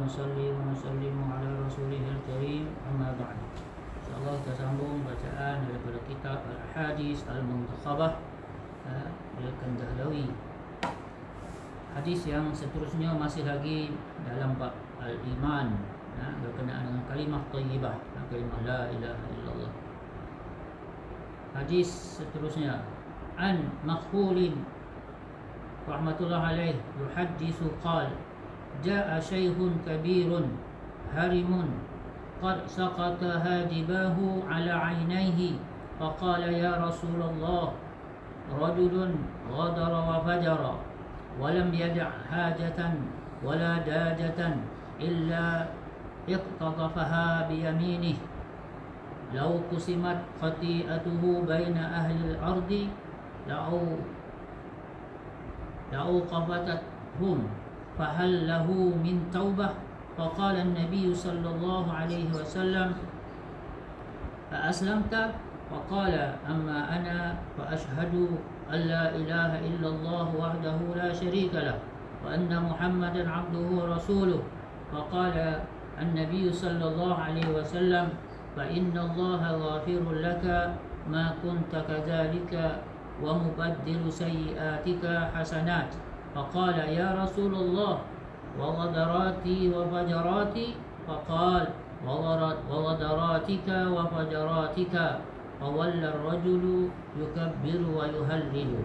nusalli wa nusallimu ala rasulihil karim, amma ba'd. InsyaAllah kita sambung bacaan daripada kitab Al-Hadis Al-Muntakhabah Al-Kandahlawi. Hadis yang seterusnya masih lagi dalam bab Al-Iman, berkenaan dengan kalimah thayyibah, kalimah la ilaha illallah. Hadis seterusnya, an Makhulin rahmatullah alaih yuhaddisu qal jaa syaikhun kabirun harimun qad saqata hadibahu ala aynaihi faqala ya Rasulullah rajulun ghadara wa fajara wa lam yada' hajatan wala dajatan illa iqtadafaha biyaminih law qusimat khati'atuhu baina ahli al-ardi la'uqafatatuhum fahal lahu min taubah. Faqala an-nabiy sallallahu alaihi wasallam aslamta? Faqala amma ana fa ashhadu an la ilaha illallah wahdahu la sharika lah wa anna muhammadan abduhu wa rasuluh. Faqala an-nabiy sallallahu alaihi wasallam fa inna allaha ghafirun laka ma kunta kadzalika wa mubaddilu sayyi'atika hasanat. Faqala ya Rasulullah wa ghadarati wa fajarati. Faqala wa ghadaratika wa fajaratika. Fawalla ar-rajulu yukabbiru wa yuhallilu.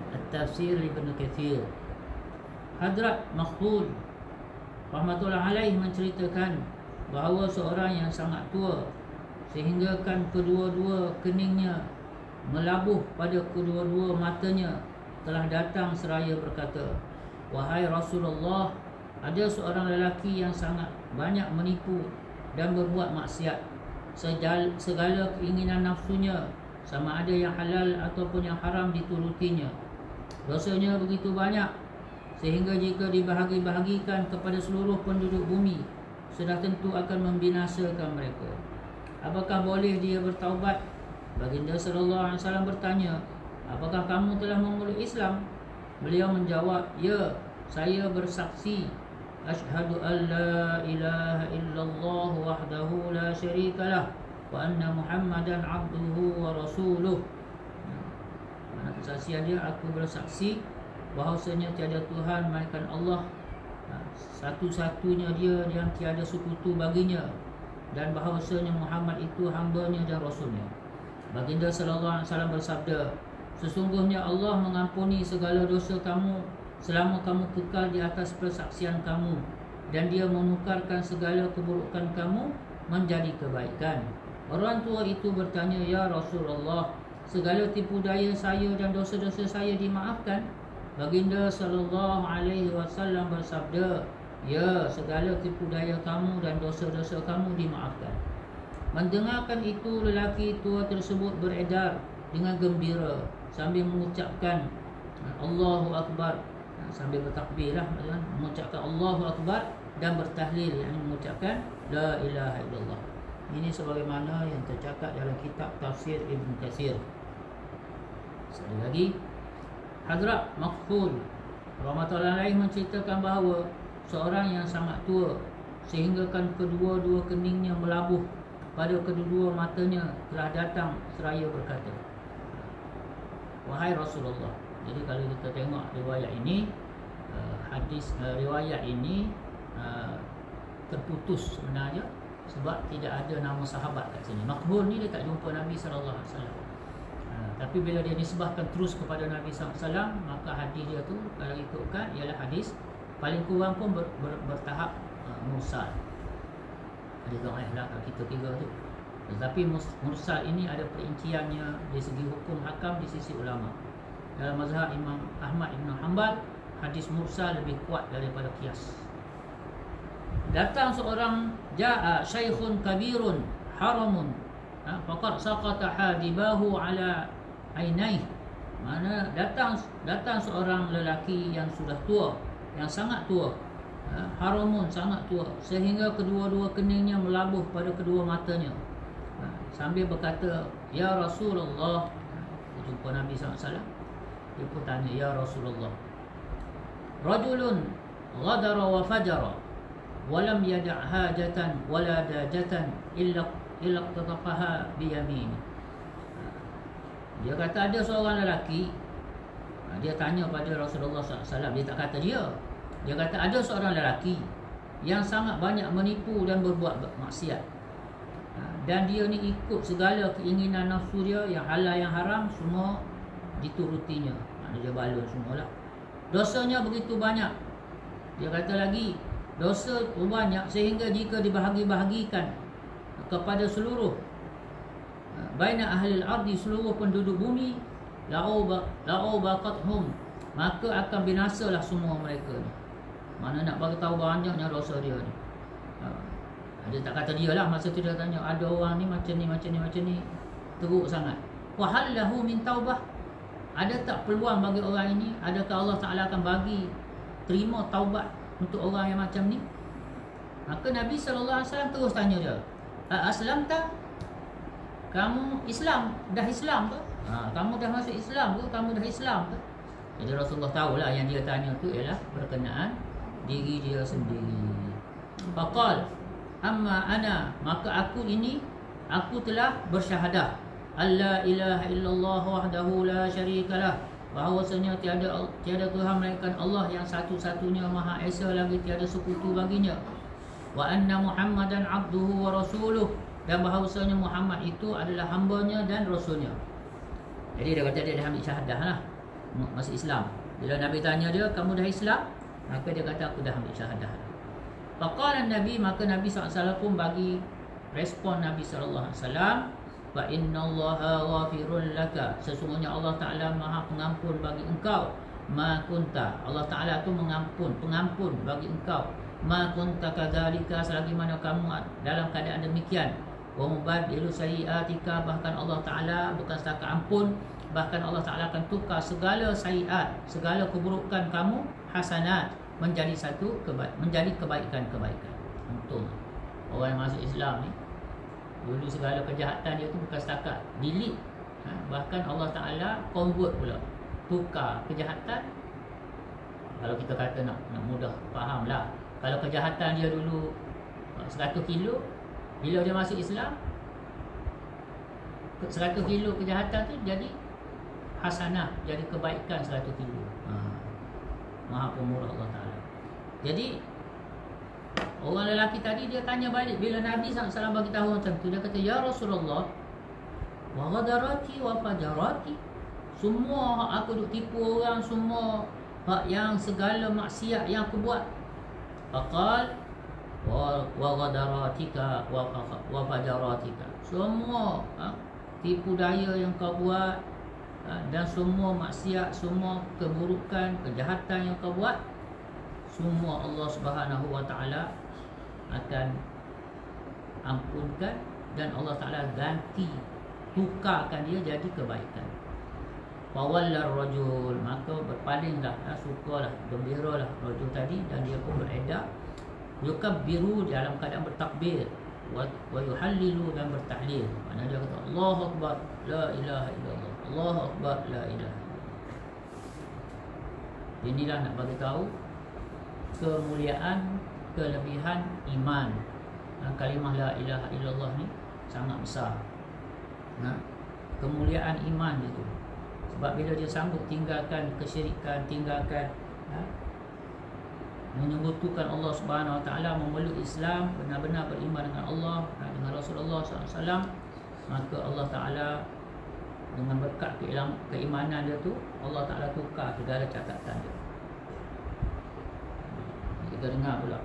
At-tafsir Ibn Kathir. Hadrat Makhul rahmatullah alaih menceritakan bahawa seorang yang sangat tua sehingga kan kedua-dua keningnya melabuh pada kedua-dua matanya telah datang seraya berkata, wahai Rasulullah, ada seorang lelaki yang sangat banyak menipu dan berbuat maksiat. Segala keinginan nafsunya, sama ada yang halal ataupun yang haram, diturutinya. Dosanya begitu banyak sehingga jika dibahagi-bahagikan kepada seluruh penduduk bumi, sudah tentu akan membinasakan mereka. Apakah boleh dia bertaubat? Baginda sallallahu alaihi wasallam bertanya, apakah kamu telah memeluk Islam? Beliau menjawab, ya, saya bersaksi asyhadu an la ilaha illallah wahdahu la syarikalah wa anna muhammadan abduhu wa rasuluh. Mana kesaksian dia? Aku bersaksi bahawasanya tiada Tuhan melainkan Allah, satu-satunya dia yang tiada sekutu baginya, dan bahawasanya Muhammad itu hamba-Nya dan Rasul-Nya. Baginda sallallahu alaihi wasallam bersabda, sesungguhnya Allah mengampuni segala dosa kamu selama kamu kekal di atas persaksian kamu, dan Dia menukarkan segala keburukan kamu menjadi kebaikan. Orang tua itu bertanya, ya Rasulullah, segala tipu daya saya dan dosa-dosa saya dimaafkan? Baginda sallallahu alaihi wasallam bersabda, ya, segala tipu daya kamu dan dosa-dosa kamu dimaafkan. Mendengarkan itu, lelaki tua tersebut beredar dengan gembira sambil mengucapkan Allahu Akbar, sambil bertakbirlah, mengucapkan Allahu Akbar dan bertahlil, yang mengucapkan la ilaha illallah. Ini sebagaimana yang tercatat dalam kitab Tafsir Ibn Kathir. Sekali lagi, Hadrat Makhul rahmatullahi alaih menceritakan bahawa seorang yang sangat tua sehingga kan kedua-dua keningnya melabuh pada kedua-dua matanya telah datang seraya berkata, wahai Rasulullah. Jadi kalau kita tengok riwayat ini, riwayat ini terputus sebenarnya sebab tidak ada nama sahabat kat sini. Makhul ni dia tak jumpa Nabi sallallahu alaihi wasallam. Tapi bila dia nisbahkan terus kepada Nabi sallallahu alaihi wasallam, maka hadis dia tu kalau ikutkan ialah hadis paling kurang pun bertahap mursal. Hadis dhaif lah kita tiga tu. Tetapi mursal ini ada perinciannya dari segi hukum hakam di sisi ulama. Dalam mazhab Imam Ahmad Ibn Hanbal, hadis mursal lebih kuat daripada qiyas. Datang seorang, jaa syaikhun kabirun haramun faqad saqata hadibahu ala ainai. Mana datang seorang lelaki yang sudah tua, yang sangat tua, haramun, sangat tua, sehingga kedua-dua keningnya melabuh pada kedua matanya, sambil berkata, ya Rasulullah. Jumpa Nabi SAW, dia pun tanya, ya Rasulullah, rajulun ghadara wa fajara, walam yada' hajatan wala dajatan illa qataqaha biyamini. Dia kata ada seorang lelaki, dia tanya pada Rasulullah SAW, dia tak kata dia kata ada seorang lelaki yang sangat banyak menipu dan berbuat maksiat, dan dia ni ikut segala keinginan nafsu dia, yang halal yang haram semua diturutinya. Maknanya dia balun semualah. Dosanya begitu banyak. Dia kata lagi, dosa banyak sehingga jika dibahagi-bahagikan kepada seluruh baina ahli al-ardi, seluruh penduduk bumi, la'ubaqathum, maka akan binasalah semua mereka ni. Mana nak bagi tahu banyaknya dosa dia ni. Dia tak kata dia lah, masa tu dia tanya ada orang ni macam ni, macam ni, macam ni, teruk sangat. Wa hal lahu min taubah, ada tak peluang bagi orang ini? Adakah Allah Ta'ala akan bagi terima taubat untuk orang yang macam ni? Maka Nabi SAW terus tanya dia, aslam tak? Kamu Islam? Dah Islam ke? Kamu dah masuk Islam ke? Kamu dah Islam ke? Jadi Rasulullah tahulah yang dia tanya tu ialah berkenaan diri dia sendiri. Faqal amma ana, maka aku ini, aku telah bersyahadah alla ilaha illallah wahdahu la syarikalah, bahawasanya tiada Tuhan melainkan Allah yang satu-satunya Maha Esa, lagi tiada sekutu baginya. Wa anna Muhammadan abduhu wa rasuluh, dan bahawasanya Muhammad itu adalah hambanya dan rasulnya. Jadi dia kata dia dah ambil syahadah lah, masuk Islam. Bila Nabi tanya dia, kamu dah Islam? Maka dia kata aku dah ambil syahadah. Faqala Nabi, maka Nabi SAW pun bagi respon Nabi SAW, fa innallaha ghafirun laka, sesungguhnya Allah Ta'ala Maha pengampun bagi engkau. Ma kunta, Allah Ta'ala tu pengampun bagi engkau. Ma kunta kadzalika, selagi mana kamu dalam keadaan demikian. Wa mubaddilu sayyi'atika, bahkan Allah Ta'ala bukan setakat ampun, bahkan Allah Ta'ala akan tukar segala sayyi'at, segala keburukan kamu, hasanat, menjadi kebaikan-kebaikan. Untung orang yang masuk Islam ni, dulu segala kejahatan dia tu bukan setakat delete, bahkan Allah Ta'ala convert pula, tukar kejahatan. Kalau kita kata nak mudah faham lah, kalau kejahatan dia dulu 100 kilo, bila dia masuk Islam 100 kilo kejahatan tu jadi hasanah, jadi kebaikan 100 kilo. Maha pemurah Allah Ta'ala. Jadi orang lelaki tadi dia tanya balik, bila Nabi SAW bagi tahu macam tu, dia kata, ya Rasulullah, wa ghadarati wa fajarati, semua hak aku duk tipu orang, semua hak yang segala maksiat yang aku buat. Faqal wa ghadaratika wa fajaratika, semua tipu daya yang kau buat, dan semua maksiat, semua keburukan, kejahatan yang kau buat, semua Allah Subhanahu wa Ta'ala akan ampunkan, dan Allah Ta'ala ganti, tukarkan dia jadi kebaikan. Fawallar rajul, maka berpalinglah, sukalah, gembiralah rajul tadi, dan dia pun beredar, yukabbiru, dalam keadaan bertakbir, wa yuhallilu, dan bertahlil. Maknanya dia kata Allahu Akbar, la ilaha illallah, Allahu Akbar, la ilaha illallah. Inilah nak bagi tahu kemuliaan, kelebihan iman. Kalimah la ilaha illallah ni sangat besar. Kemuliaan iman itu. Sebab bila dia sanggup tinggalkan kesyirikan, tinggalkan menyebutkan Allah Subhanahu Wa Taala, memeluk Islam, benar-benar beriman dengan Allah, dengan Rasulullah SAW, maka Allah Ta'ala dengan berkat keimanan dia tu, Allah Ta'ala tukar segala catatan dia. Kita dengar pula,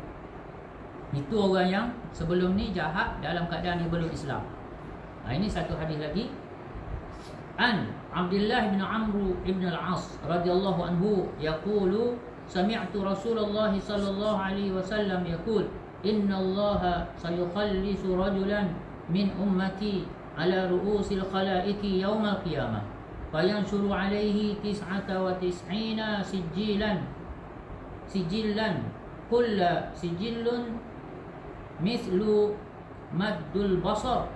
itu orang yang sebelum ni jahat dalam keadaan dia belum Islam. Ini satu hadis lagi. An Abdullah bin Amr bin al-As radhiyallahu anhu yaqulu sami'tu Rasulullah sallallahu alaihi wasallam yaqul inna Allah sayukhallisu rajulan min ummati ala ru'usil khalaiqi yawmal qiyamah fayanshuru alaihi 99 sijillan kullu sijillun mithlu maddul basar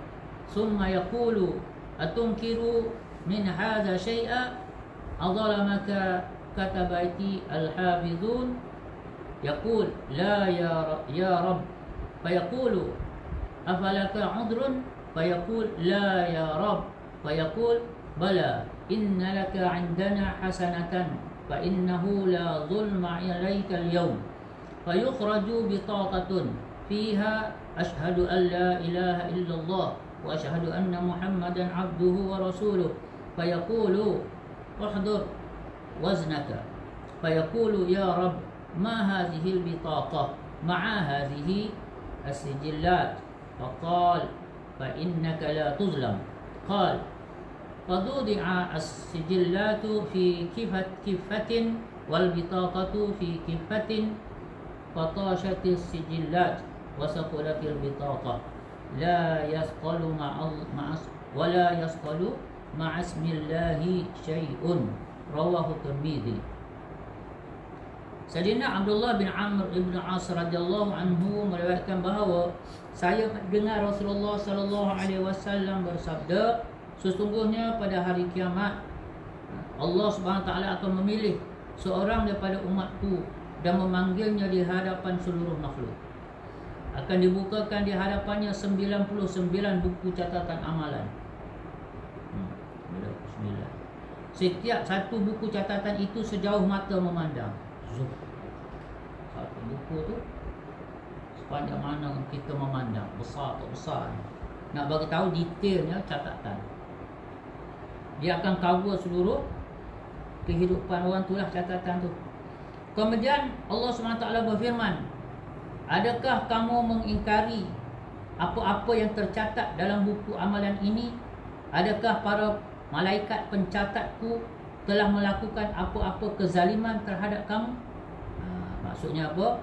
thumma yaqulu atunkiru min hadha shay'a adhalamaka katabaiti al-hafizun يقول لا يا رب، فيقول أفلك عذر؟ فيقول لا يا رب، فيقول بلى إن لك عندنا حسنة فإنه لا ظلم عليك اليوم. فيخرج بطاقة فيها أشهد أن لا إله إلا الله وأشهد أن محمدا عبده ورسوله. فيقول احضر وزنك. فيقول يا رب ما هذه البطاقة مع هذه السجلات؟ فقال فإنك لا تظلم. قال فوضع السجلات في كفة والبطاقة في كفة، فطاشت السجلات وثقلت البطاقة، لا يثقل ولا يثقل مع اسم الله شيء. رواه الترمذي. Sayyidina Abdullah bin Amr ibn As radhiyallahu anhu meriwayatkan bahawa saya dengar Rasulullah sallallahu alaihi wasallam bersabda, sesungguhnya pada hari kiamat Allah Subhanahu wa taala akan memilih seorang daripada umatku dan memanggilnya di hadapan seluruh makhluk. Akan dibukakan di hadapannya 99 buku catatan amalan. Setiap satu buku catatan itu sejauh mata memandang. Satu buku tu sepanjang mana kita memandang, besar atau besar. Nak bagi tahu detailnya catatan. Dia akan cover seluruh kehidupan orang tu lah catatan tu. Kemudian Allah SWT berfirman, adakah kamu mengingkari apa-apa yang tercatat dalam buku amalan ini? Adakah para malaikat pencatatku telah melakukan apa-apa kezaliman terhadap kamu? Maksudnya apa?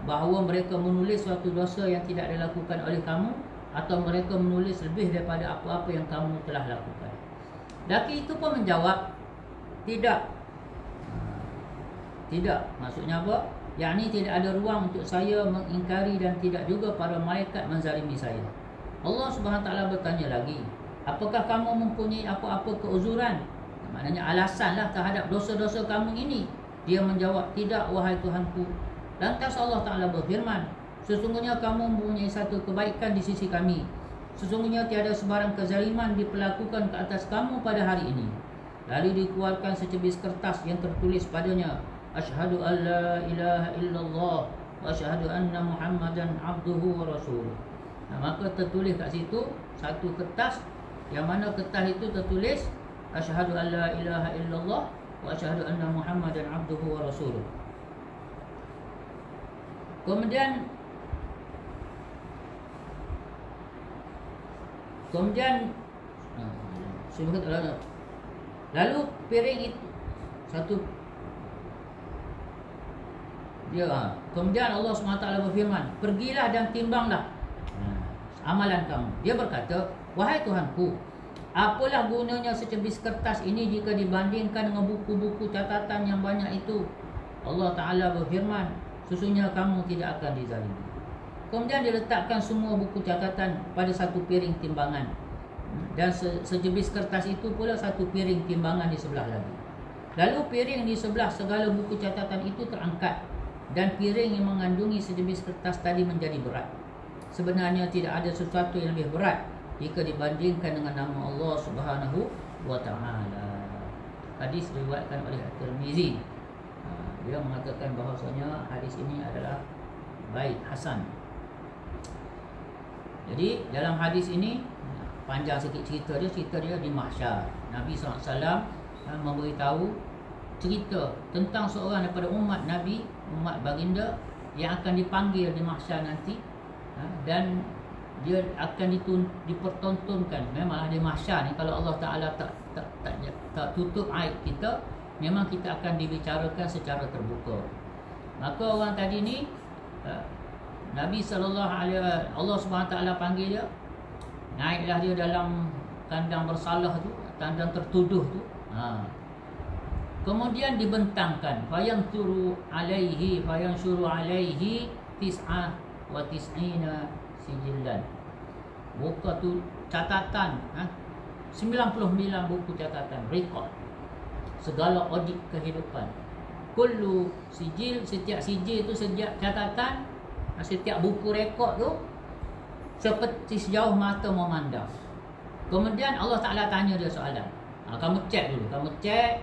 Bahawa mereka menulis suatu dosa yang tidak dilakukan oleh kamu, atau mereka menulis lebih daripada apa-apa yang kamu telah lakukan. Laki itu pun menjawab, tidak. Tidak. Maksudnya apa? Yakni tidak ada ruang untuk saya mengingkari dan tidak juga para malaikat menzalimi saya. Allah SWT bertanya lagi, apakah kamu mempunyai apa-apa keuzuran? Maknanya alasanlah terhadap dosa-dosa kamu ini. Dia menjawab, tidak wahai Tuhanku. Lantas Allah Ta'ala berfirman, sesungguhnya kamu mempunyai satu kebaikan di sisi kami. Sesungguhnya tiada sebarang kezaliman diperlakukan ke atas kamu pada hari ini. Lalu dikeluarkan secebis kertas yang tertulis padanya, Asyhadu an la ilaha illallah wa asyhadu anna Muhammadan abduhu wa rasuluh. Maka tertulis kat situ satu kertas, yang mana kertas itu tertulis Asyhadu an la ilaha illallah wa asyhadu anna Muhammadan abduhu wa rasuluh. Kemudian lalu piring itu satu dia. Kemudian Allah SWT berfirman, pergilah dan timbanglah amalan kamu. Dia berkata, wahai Tuhanku, apalah gunanya secebis kertas ini jika dibandingkan dengan buku-buku catatan yang banyak itu? Allah Ta'ala berfirman, sesungguhnya kamu tidak akan dizalimi. Kemudian diletakkan semua buku catatan pada satu piring timbangan, dan secebis kertas itu pula satu piring timbangan di sebelah lagi. Lalu piring di sebelah segala buku catatan itu terangkat, dan piring yang mengandungi secebis kertas tadi menjadi berat. Sebenarnya tidak ada sesuatu yang lebih berat jika dibandingkan dengan nama Allah Subhanahu wa Ta'ala. Hadis diriwayatkan oleh At-Tirmizi. Dia mengatakan bahawasanya hadis ini adalah baik, hasan. Jadi dalam hadis ini panjang sikit cerita dia di mahsyar. Nabi SAW memberitahu cerita tentang seorang daripada umat Nabi, umat baginda yang akan dipanggil di mahsyar nanti, dan dia akan dipertontonkan. Memanglah di mahsyar ni kalau Allah Ta'ala tak tutup aib kita, memang kita akan dibicarakan secara terbuka. Maka orang tadi ni Nabi Allah SWT panggil dia, naiklah dia dalam kandang bersalah tu, kandang tertuduh tu. Kemudian dibentangkan, fayanshuru alaihi tis'ah wa tis'ina sijillan. Buka tu catatan, 99 buku catatan, rekod segala audit kehidupan. kullu sijil, setiap sijil tu, setiap catatan, setiap buku rekod tu seperti sejauh mata memandang. Kemudian Allah Ta'ala tanya dia soalan. Kamu cek dulu, kamu cek.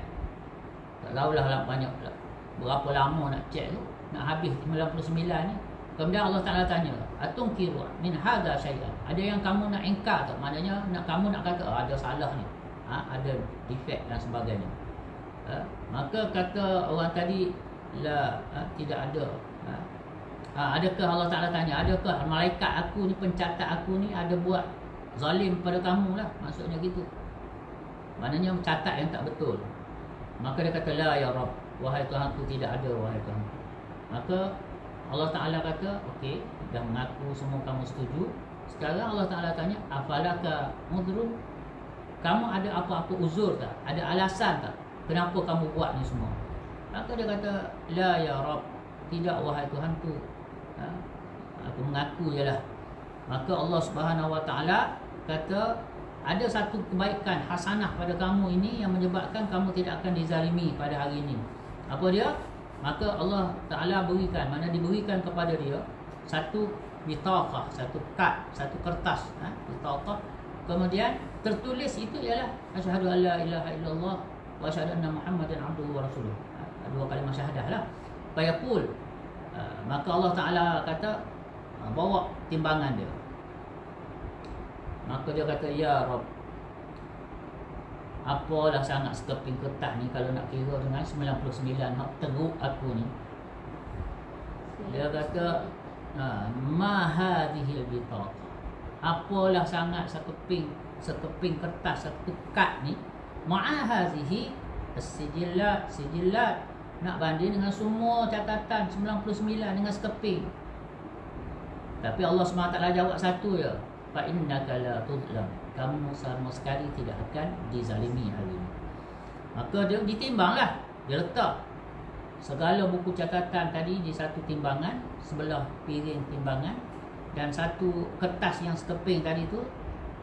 Tak tahulah lah banyak lah, berapa lama nak cek tu, nak habis 99 ni. Kemudian Allah Ta'ala tanya, atungkiru min hadha syai'an, ada yang kamu nak ingkar tak? Maknanya kamu nak kata ada salah ni, ada defect dan sebagainya. Maka kata orang tadi, la, tidak ada. Adakah Allah Ta'ala tanya, adakah malaikat aku ni, pencatat aku ni ada buat zalim pada kamu lah, maksudnya gitu. Maknanya mencatat yang tak betul. Maka dia kata, la ya Rabb, wahai Tuhanku, tidak ada, wahai Tuhan. Maka Allah Ta'ala kata, okey, dah mengaku semua kamu setuju. Sekarang Allah Ta'ala tanya, afalaka mudrun, kamu ada apa-apa uzur tak? Ada alasan tak kenapa kamu buat ni semua? Maka dia kata, la ya Rabb, tidak, wahai Tuhanku, aku mengaku je lah. Maka Allah Subhanahu Wa Ta'ala kata, ada satu kebaikan hasanah pada kamu ini yang menyebabkan kamu tidak akan dizalimi pada hari ini. Apa dia? Maka Allah Ta'ala berikan, mana diberikan kepada dia satu bitaqah, satu kad, satu kertas, bitaqah. Kemudian tertulis itu ialah asyhadu an la ilaha illallah wa asyhadu anna Muhammadan abduhu wa rasuluh. Dua kalimah syahadah lah. Fayaqul, maka Allah Ta'ala kata, bawa timbangan dia. Maka dia kata, ya Rabb, apalah sangat sekeping kertas ni kalau nak kira dengan 99 hak teruk aku ni. Dia kata, ma hadhil bitaqah, apalah sangat sekeping kertas, satu kad ni, ma'a hadhihi as-sijillat, sijillat, nak banding dengan semua catatan 99 dengan sekeping. Tapi Allah SWT jawab satu je, fa innaka la tudlam, kamu sama sekali tidak akan dizalimi hari ini. Maka dia ditimbanglah, dia letak segala buku catatan tadi di satu timbangan, sebelah piring timbangan, dan satu kertas yang sekeping tadi tu,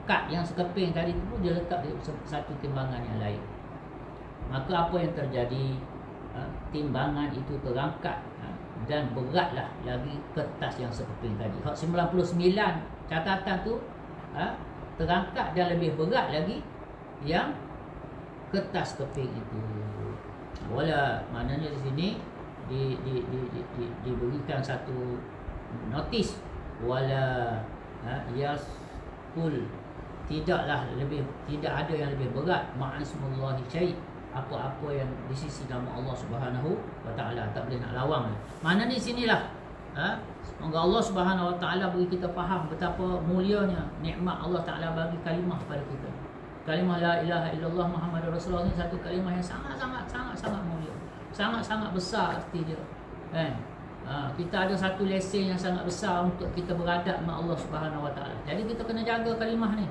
kad yang sekeping tadi tu dia letak di satu timbangan yang lain. Maka apa yang terjadi? Timbangan itu terangkat, dan beratlah lagi kertas yang sekeping tadi. 99 catatan tu terangkat, dan lebih berat lagi yang kertas keping itu. Wala, maknanya di sini diberikan satu notis, wala yaskul, tidak ada yang lebih berat, ma'asmullahi syai', apa-apa yang di sisi nama Allah Subhanahu Wa Ta'ala, tak boleh nak lawang. Maknanya di sinilah, semoga Allah Subhanahu Wa Ta'ala beri kita faham betapa mulianya nikmat Allah Ta'ala bagi kalimah pada kita. Kalimah la ilaha illallah Muhammadur Rasulullah ni satu kalimah yang sangat mulia, sangat besar arti dia, kan? Kita ada satu lesen yang sangat besar untuk kita beradab dengan Allah Subhanahu Wa Ta'ala. Jadi kita kena jaga kalimah ni,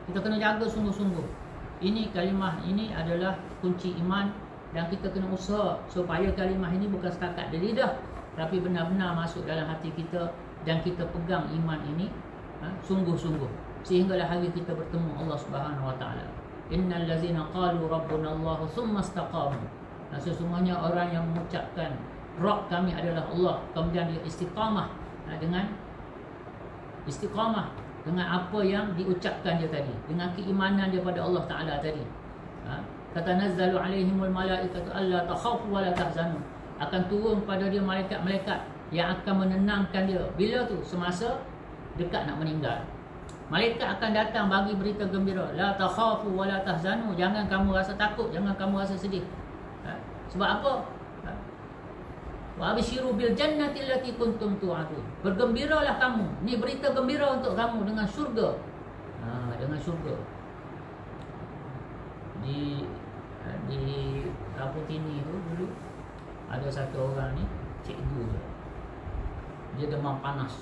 kita kena jaga sungguh-sungguh. Ini kalimah ini adalah kunci iman, dan kita kena usaha supaya kalimah ini bukan setakat di lidah, tapi benar-benar masuk dalam hati kita, dan kita pegang iman ini sungguh-sungguh, sehinggalah hari kita bertemu Allah Subhanahu Wa Ta'ala. Innal ladzina qalu rabbuna Allah tsumma istaqamu, sesungguhnya orang yang mengucapkan Rabb kami adalah Allah, kemudian dia istiqamah dengan apa yang diucapkan dia tadi, dengan keimanan dia pada Allah Ta'ala tadi. Tatanazzalu alaihimul malaikatu alla takhafu wa la tahzanu, akan turun pada dia malaikat-malaikat yang akan menenangkan dia. Bila tu? Semasa dekat nak meninggal. Malaikat akan datang bagi berita gembira, la takhafu wa la tahzanu, jangan kamu rasa takut, jangan kamu rasa sedih. Sebab apa? Wa abshiru bil jannati allati kuntum tu'adun, bergembiralah kamu, ni berita gembira untuk kamu dengan syurga. Dengan syurga. Di Rapotini tu dulu ada satu orang ni, cikgu dia demam panas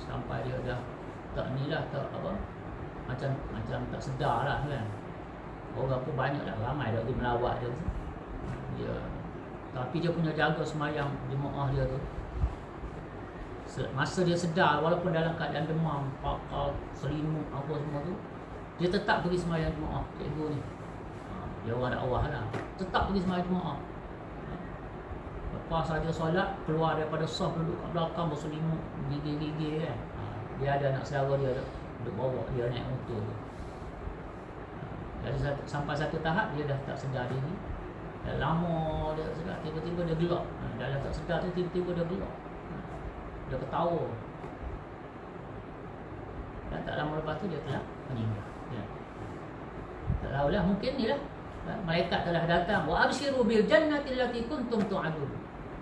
sampai dia dah tak macam tak sedar lah, kan. Orang pun banyak lah, ramai dah pergi melawat dia. Tapi dia punya jaga semayang jemaah dia tu. Masa dia sedar, walaupun dalam keadaan demam, pakal, selimut, apa semua tu, dia tetap pergi semayang jemaah, cikgu ni. Dia orang dakwah lah, tetap pergi semayang jemaah. lepas saja solat, keluar daripada saf, duduk kat belakang berselimut, gigi-gigi kan. Dia ada anak saudara dia duduk bawa dia naik motor tu. Sampai satu tahap dia dah tak sedar diri. Dah lama dia sedar, tiba-tiba dia gelak. Dah tak sedar tu tiba-tiba dia gelak. Dia ketawa. Dan tak lama lepas tu dia telah meninggal. Ya. Tak tahulah, mungkin ni lah. Malaikat telah datang. Wa abshiru bil jannati allati kuntum tu'adun.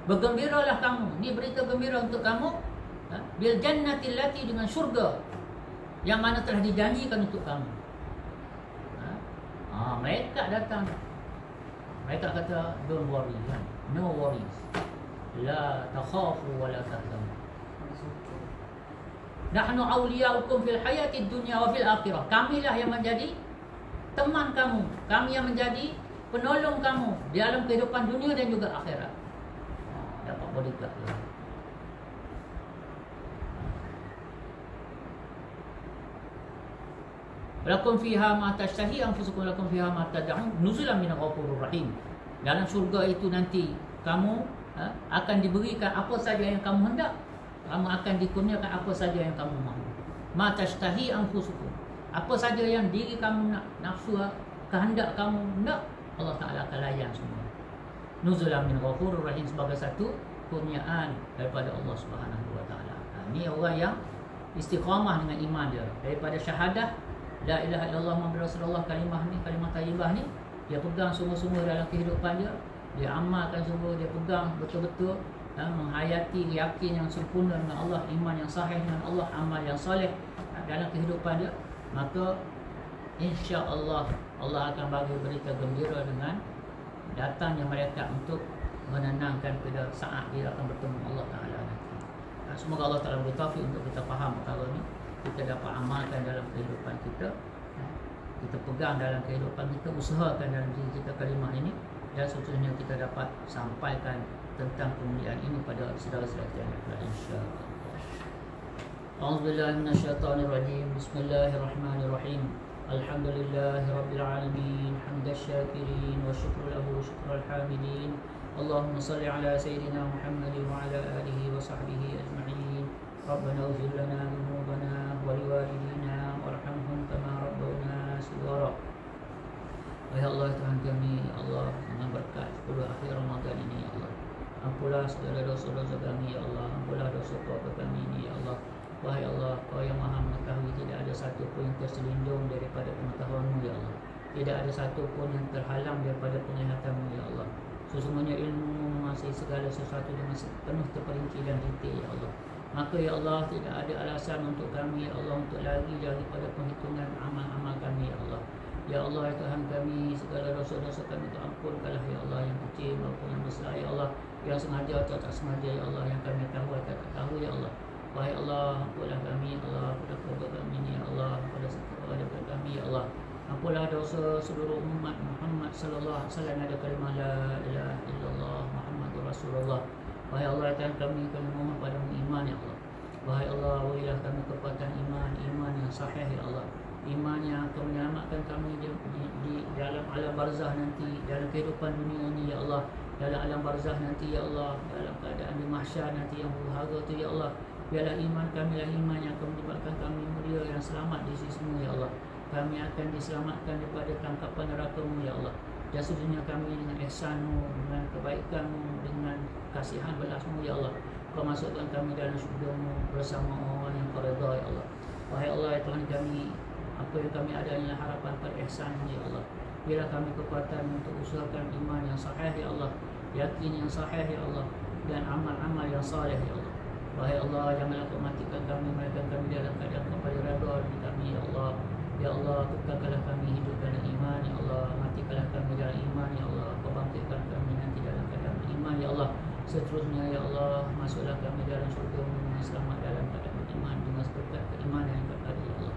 Bergembiralah kamu. Ni berita gembira untuk kamu. Bil jannati allati, dengan syurga yang mana telah dijanjikan untuk kamu. Malaikat datang. Malaikat kata, don't worry, kan? No worries. La takhafu wa la tahzanu. Nahnu awliya'ukum fil hayatid dunya wa fil akhirah. Kamilah yang menjadi teman kamu. Kami yang menjadi penolong kamu di dalam kehidupan dunia dan juga akhirat. Dapat bodyguard lah. Lakum fiha ma tashtahi anfusukum lakum fiha ma tad'un nuzulan min ghafurur rahim. Dalam syurga itu nanti kamu akan diberikan apa saja yang kamu hendak. Kamu akan dikurniakan apa saja yang kamu mahu. Ma tashtahi anfusukum, apa saja yang diri kamu nak, nafsu kehendak kamu nak, Allah Ta'ala akan layan semua. Nuzulan min ghafurur rahim, sebagai satu kurniaan daripada Allah Subhanahu wa Ta'ala. Ini orang yang istiqamah dengan iman dia. Daripada syahadah la ilaha illallah Muhammadur Rasulullah, kalimah ni, kalimah thayyibah ni, dia pegang sungguh-sungguh dalam kehidupan dia. Dia amalkan sungguh, dia pegang betul-betul, menghayati yakin yang sempurna dengan Allah, iman yang sahih dengan Allah, amal yang soleh dalam kehidupan dia. Maka insya-Allah Allah akan bagi berita gembira dengan datangnya malaikat untuk menenangkan pada saat dia akan bertemu Allah Ta'ala nanti. Semoga Allah Ta'ala beri taufik untuk kita faham perkara ni, kita dapat amalkan dalam kehidupan kita, kita pegang dalam kehidupan kita, usahakan dalam diri kita kalimah ini, dan seterusnya kita dapat sampaikan tentang kemuliaan ini pada saudara-saudara kita, insya-Allah. A'udzubillahi minasyaitonirrajim. Bismillahirrahmanirrahim. Alhamdulillahirabbil alamin, hamdasy syakirin wa syukru lahu syukrul hamidin. Allahumma shalli ala sayyidina Muhammadin wa ala alihi wa sahbihi ajma'in. Rabbana ighfir lana dhunubana wa liwalidina warhamhum kama rabbawna shighara. Wahai Allah, Tuhan kami, ya Allah, dengan berkat 10 akhir Ramadan ini, ya Allah, ampunlah segala dosa-dosa kami, ya Allah. Ampunlah dosa keluarga kami ini, ya Allah. Wahai Allah, Kau yang maha mengetahui, tidak ada satu pun yang terselindung daripada pengetahuan-Mu, ya Allah. Tidak ada satu pun yang terhalang daripada penglihatan-Mu, ya Allah. Sesungguhnya ilmu-Mu menguasai segala sesuatu dengan penuh terperinci dan detail, ya Allah. Maka ya Allah, tidak ada alasan untuk kami, ya Allah, untuk lari daripada penghitungan amal-amal kami, ya Allah. Ya Allah, ya Tuhan kami, segala dosa-dosa kami ampunkanlah, ya Allah, yang kecil maupun yang besar, ya Allah, yang sengaja atau tak sengaja, ya Allah, yang kami tahu atau tak tahu, ya Allah. Wahai Allah, ampunlah kami, ya Allah, pada keluarga kami ni, ya Allah, pada setiap daripada kami, ya Allah. Ampunlah dosa seluruh umat Muhammad sallallahu alaihi wasallam, ada kalimah la ilaha illallah Muhammadur Rasulullah. Wahai Allah, Tuhan kami memohon padamu iman, ya Allah. Wahai Allah, berilah kami kekuatan iman, iman yang sahih, ya Allah. Iman yang akan menyelamatkan kami di dalam alam barzah nanti, dalam kehidupan dunia ini, ya Allah. Dalam alam barzah nanti, ya Allah, dalam keadaan di mahsyar nanti yang berharga tu, ya Allah. Biarlah iman kami lah iman yang akan menyebabkan kami mulia yang selamat di sisimu, ya Allah. Kami akan diselamatkan daripada tangkapan neraka-Mu, ya Allah. Dan seterusnya kami dengan ihsan-Mu, dengan kebaikan-Mu, dengan kasihan belas-Mu, ya Allah. Kau masukkan kami dalam syurga-Mu bersama orang yang Kau redha, ya Allah. Wahai Allah, ya Tuhan kami, apa yang kami ada adalah harapan pada ihsan-Mu, ya Allah. Bila kami kekuatan untuk usahakan iman yang sahih, ya Allah, yakin yang sahih, ya Allah, dan amal-amal yang saleh, ya Allah. Wahai Allah, janganlah Kau matikan kami, melainkan kami dalam keadaan kembali redha dari kami, ya Allah. Ya Allah, kekalkanlah kami hidup dalam iman, ya Allah. Matikanlah kami dalam iman, ya Allah. Kau bangkitkan kami nanti dalam keadaan iman, ya Allah. Seterusnya, ya Allah, masuklah kami dalam syurga-Mu dengan selamat dalam keadaan iman, dengan berkat keimanan yang kekal, ya Allah.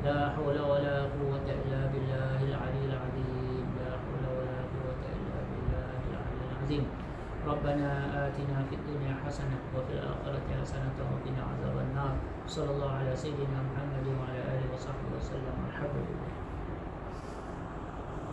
La haula wa la quwwata illa billahil aliyyil azim. La haula wa la quwwata illa billahil aliyyil azim. Rabbana atina fid dunya hasanah wa fil akhirati hasanah wa qina azabannar. Sallallahu ala sayyidina Muhammadin wa ala alihi wa sahbihi wasallam. Alhamdulillah.